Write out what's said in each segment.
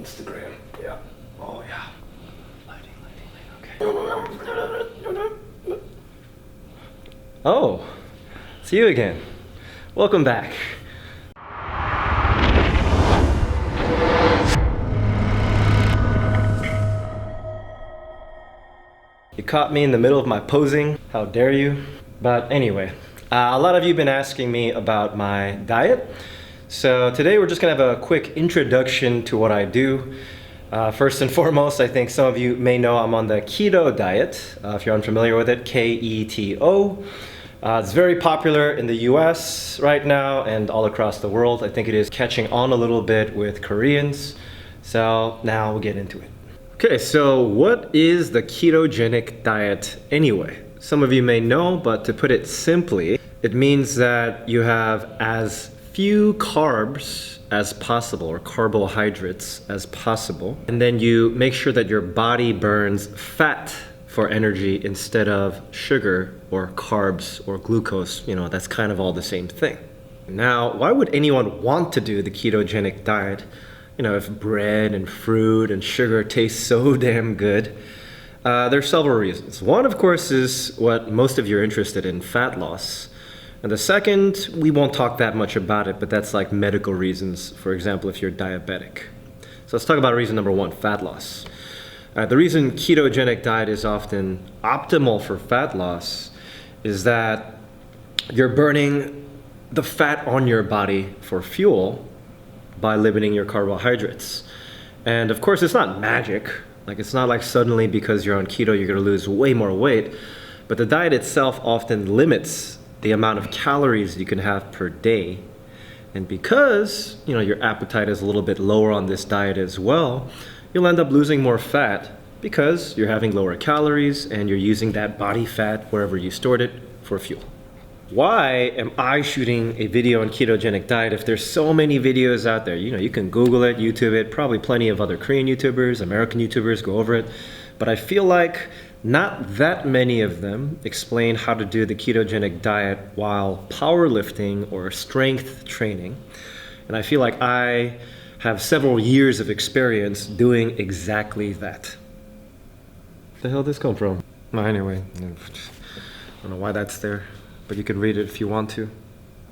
Instagram. Yeah. Oh yeah. Lighting. Okay. Oh, it's you again. Welcome back. You caught me in the middle of my posing. How dare you? But anyway, a lot of you have been asking me about my diet. So today we're just gonna have a quick introduction to what I do. First and foremost, I think some of you may know I'm on the keto diet. If you're unfamiliar with it, Keto. It's very popular in the US right now and all across the world. I think it is catching on a little bit with Koreans. So now we'll get into it. Okay, so what is the ketogenic diet anyway? Some of you may know, but to put it simply, it means that you have as few carbs as possible, or carbohydrates as possible, and then you make sure that your body burns fat for energy instead of sugar or carbs or glucose. You know, that's kind of all the same thing. Now, why would anyone want to do the ketogenic diet? You know, if bread and fruit and sugar taste so damn good. There's several reasons. One, of course, is what most of you are interested in, fat loss. And the second, we won't talk that much about it, but that's like medical reasons. For example, if you're diabetic. So let's talk about reason number one, fat loss. The reason ketogenic diet is often optimal for fat loss is that you're burning the fat on your body for fuel by limiting your carbohydrates. And of course, it's not magic. Like, it's not like suddenly because you're on keto, you're gonna lose way more weight. But the diet itself often limits the amount of calories you can have per day. And because, you know, your appetite is a little bit lower on this diet as well, you'll end up losing more fat because you're having lower calories and you're using that body fat wherever you stored it for fuel. Why am I shooting a video on ketogenic diet if there's so many videos out there? You know, you can Google it, YouTube it, probably plenty of other Korean YouTubers, American YouTubers go over it. But I feel like not that many of them explain how to do the ketogenic diet while powerlifting or strength training. And I feel like I have several years of experience doing exactly that. Where the hell did this come from? Well, anyway, I don't know why that's there, but you can read it if you want to.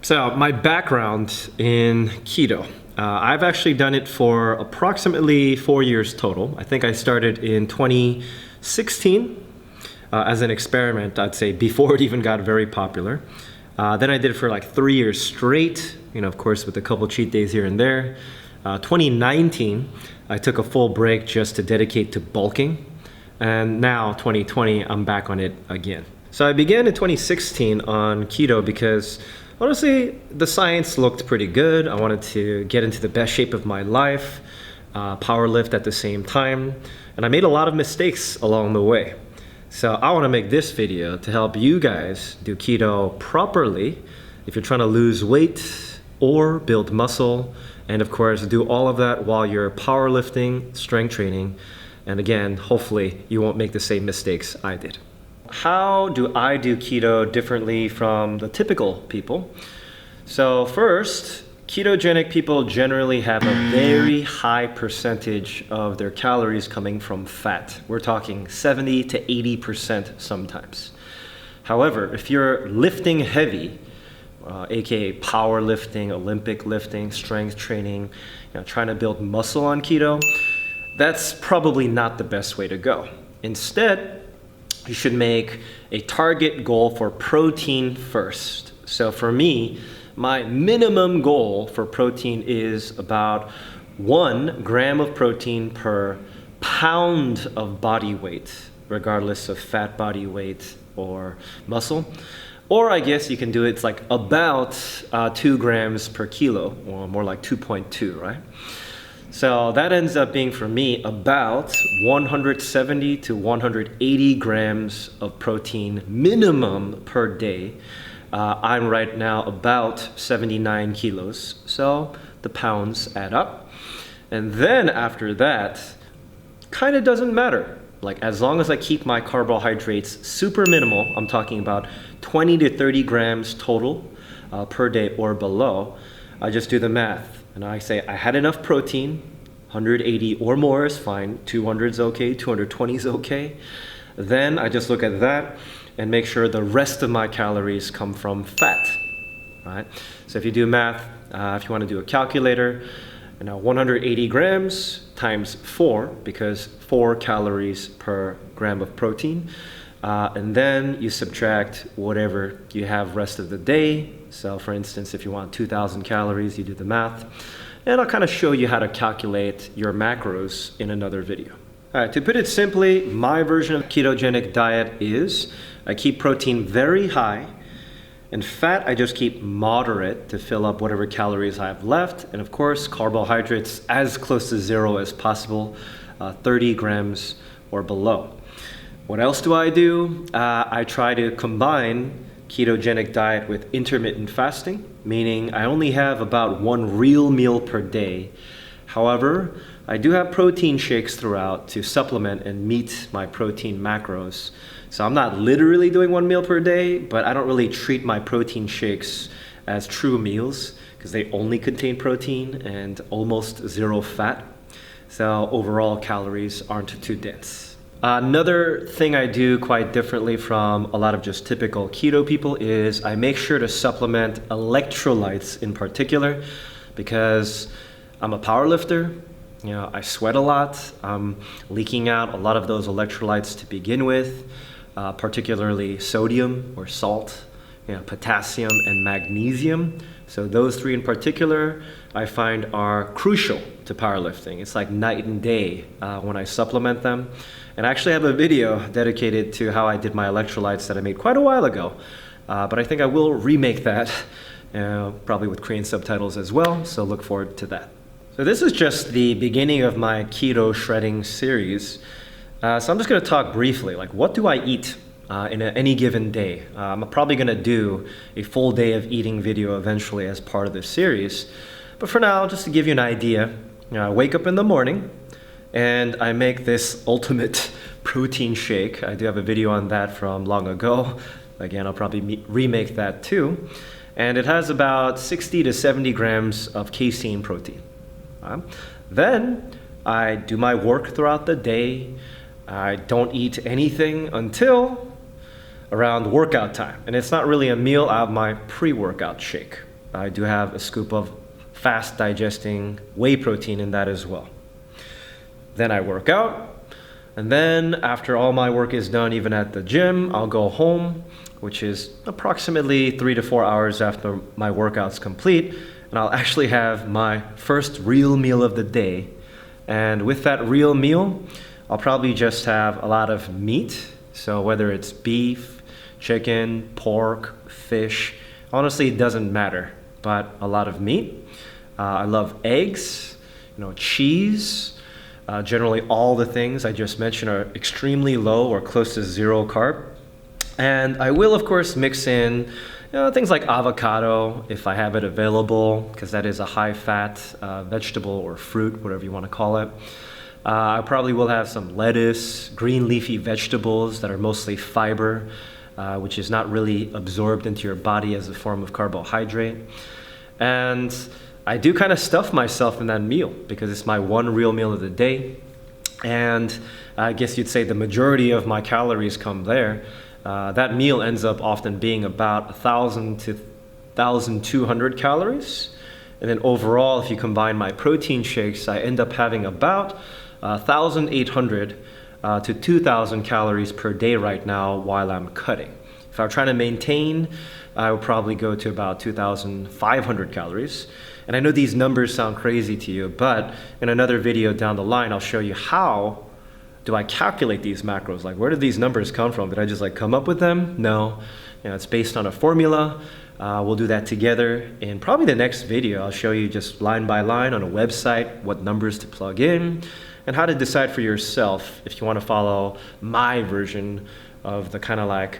So my background in keto. I've actually done it for approximately 4 years total. I think I started in 2016 as an experiment, I'd say, before it even got very popular. Then I did it for like 3 years straight, you know, of course, with a couple cheat days here and there. 2019, I took a full break just to dedicate to bulking. And now, 2020, I'm back on it again. So I began in 2016 on keto because honestly, the science looked pretty good. I wanted to get into the best shape of my life, power lift at the same time, and I made a lot of mistakes along the way. So I want to make this video to help you guys do keto properly if you're trying to lose weight or build muscle, and of course, do all of that while you're powerlifting, strength training, and again, hopefully you won't make the same mistakes I did. How do I do keto differently from the typical people? So first, ketogenic people generally have a very high percentage of their calories coming from fat. We're talking 70 to 80% sometimes. However, if you're lifting heavy, aka powerlifting, Olympic lifting, strength training, you know, trying to build muscle on keto, that's probably not the best way to go. Instead, you should make a target goal for protein first. So for me, my minimum goal for protein is about 1 gram of protein per pound of body weight, regardless of fat body weight or muscle. Or I guess you can do it, it's like about 2 grams per kilo, or more like 2.2, right? So that ends up being for me about 170 to 180 grams of protein minimum per day. I'm right now about 79 kilos, so the pounds add up. And then after that, kind of doesn't matter. Like, as long as I keep my carbohydrates super minimal, I'm talking about 20 to 30 grams total per day or below, I just do the math. And I say I had enough protein, 180 or more is fine. 200 is okay, 220 is okay. Then I just look at that and make sure the rest of my calories come from fat, right? So if you do math, if you want to do a calculator, 180 grams times 4, because 4 calories per gram of protein. And then you subtract whatever you have rest of the day. So for instance, if you want 2,000 calories, you do the math. And I'll kind of show you how to calculate your macros in another video. All right, to put it simply, my version of ketogenic diet is I keep protein very high, and fat I just keep moderate to fill up whatever calories I have left. And of course, carbohydrates as close to 0 as possible, 30 grams or below. What else do? I try to combine ketogenic diet with intermittent fasting, meaning I only have about 1 real meal per day. However, I do have protein shakes throughout to supplement and meet my protein macros. So I'm not literally doing 1 meal per day, but I don't really treat my protein shakes as true meals because they only contain protein and almost 0 fat. So overall calories aren't too dense. Another thing I do quite differently from a lot of just typical keto people is I make sure to supplement electrolytes in particular, because I'm a power lifter. I sweat a lot. I'm leaking out a lot of those electrolytes to begin with, particularly sodium or salt, potassium and magnesium. So those 3 in particular I find are crucial to powerlifting. It's like night and day when I supplement them. And I actually have a video dedicated to how I did my electrolytes that I made quite a while ago. But I think I will remake that, probably with Korean subtitles as well, so look forward to that. So this is just the beginning of my keto shredding series. So I'm just gonna talk briefly, like what do I eat in any given day? I'm probably gonna do a full day of eating video eventually as part of this series. But for now, just to give you an idea, I wake up in the morning and I make this ultimate protein shake. I do have a video on that from long ago. Again, I'll probably remake that too. And it has about 60 to 70 grams of casein protein. Then I do my work throughout the day. I don't eat anything until around workout time. And it's not really a meal, I have my pre-workout shake. I do have a scoop of fast digesting whey protein in that as well. Then I work out, and then after all my work is done, even at the gym, I'll go home, which is approximately 3 to 4 hours after my workout's complete, and I'll actually have my first real meal of the day. And with that real meal, I'll probably just have a lot of meat. So whether it's beef, chicken, pork, fish, honestly, it doesn't matter, but a lot of meat. I love eggs, cheese. Generally, all the things I just mentioned are extremely low or close to 0 carb. And I will, of course, mix in things like avocado if I have it available, because that is a high-fat vegetable or fruit, whatever you want to call it. I probably will have some lettuce, green leafy vegetables that are mostly fiber, which is not really absorbed into your body as a form of carbohydrate. And I do kind of stuff myself in that meal because it's my 1 real meal of the day. And I guess you'd say the majority of my calories come there. That meal ends up often being about 1,000 to 1,200 calories. And then overall, if you combine my protein shakes, I end up having about 1,800 to 2,000 calories per day right now while I'm cutting. If I were trying to maintain, I would probably go to about 2,500 calories. And I know these numbers sound crazy to you, but in another video down the line, I'll show you how do I calculate these macros. Like, where did these numbers come from? Did I just come up with them? No, it's based on a formula. We'll do that together in probably the next video. I'll show you just line by line on a website what numbers to plug in and how to decide for yourself if you want to follow my version of the kind of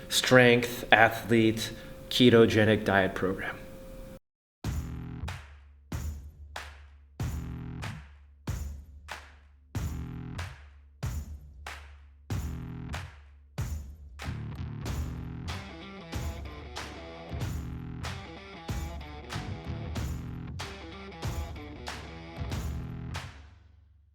strength athlete ketogenic diet program.